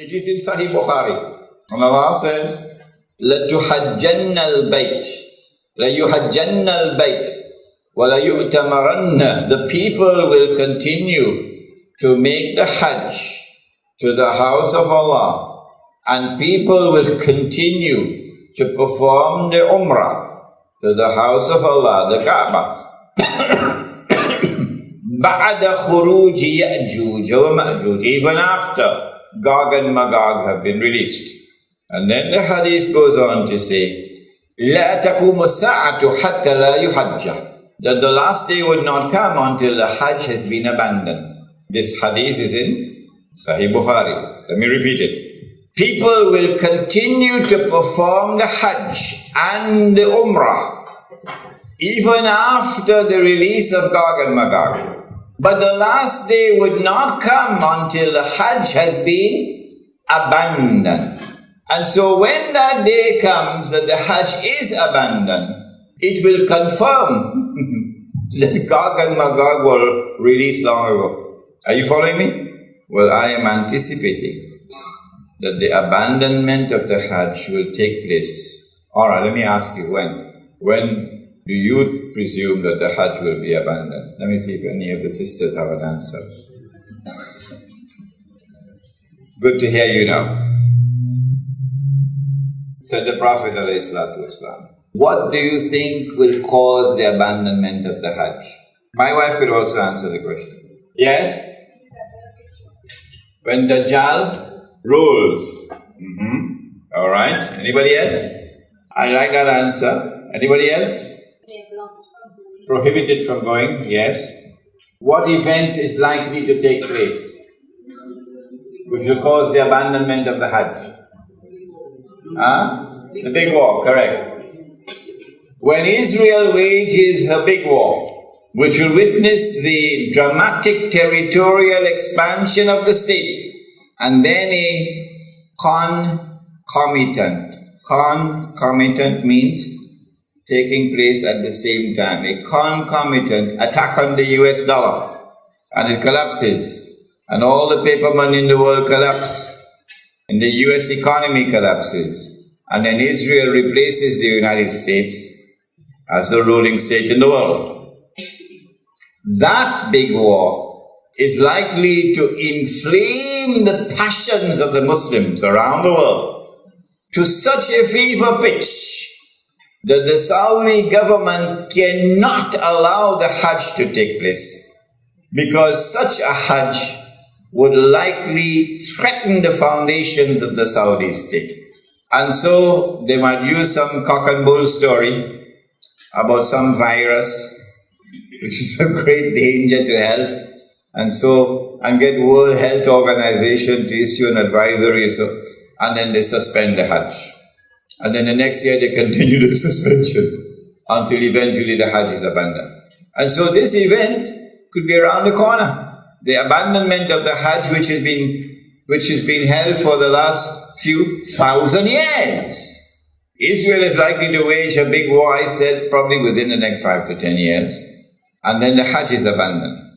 It is in Sahih Bukhari. And Allah says, لَتُحَجَّنَّ الْبَيْتِ لَيُحَجَّنَّ الْبَيْتِ وَلَيُؤْتَمَرَنَّ. The people will continue to make the Hajj to the house of Allah, and people will continue to perform the Umrah to the house of Allah, the Kaaba. بَعْدَ خُرُوجِ يَأْجُوجَ وَمَأْجُوجَ. Even after Gog and Magog have been released. And then the hadith goes on to say, لَا تَقُومُ السَّاعَةُ حَتَّى لَا يُحَجَّ. That the last day would not come until the Hajj has been abandoned. This hadith is in Sahih Bukhari. Let me repeat it. People will continue to perform the Hajj and the Umrah even after the release of Gog and Magog. But the last day would not come until the Hajj has been abandoned. And so when that day comes that the Hajj is abandoned, it will confirm that Gog and Magog were released long ago. Are you following me? Well, I am anticipating that the abandonment of the Hajj will take place. All right, let me ask you when. When do you presume that the Hajj will be abandoned? Let me see if any of the sisters have an answer. Good to hear you now. Said the Prophet ﷺ, what do you think will cause the abandonment of the Hajj? My wife could also answer the question. Yes? When Dajjal rules. All right. Anybody else? I like that answer. Anybody else? Prohibited from going. Yes. What event is likely to take place which will cause the abandonment of the Hajj? The big war, correct. When Israel wages her big war, which will witness the dramatic territorial expansion of the state, and then a concomitant. Concomitant means taking place at the same time. A concomitant attack on the US dollar, and it collapses, and all the paper money in the world collapse, and the US economy collapses, and then Israel replaces the United States as the ruling state in the world. That big war is likely to inflame the passions of the Muslims around the world to such a fever pitch that the Saudi government cannot allow the Hajj to take place, because such a Hajj would likely threaten the foundations of the Saudi state. And so they might use some cock and bull story about some virus which is a great danger to health, and get World Health Organization to issue an advisory, and then they suspend the Hajj. And then the next year they continue the suspension until eventually the Hajj is abandoned. And so this event could be around the corner. The abandonment of the Hajj, which has been held for the last few thousand years. Israel is likely to wage a big war, I said, probably within the next 5 to 10 years. And then the Hajj is abandoned.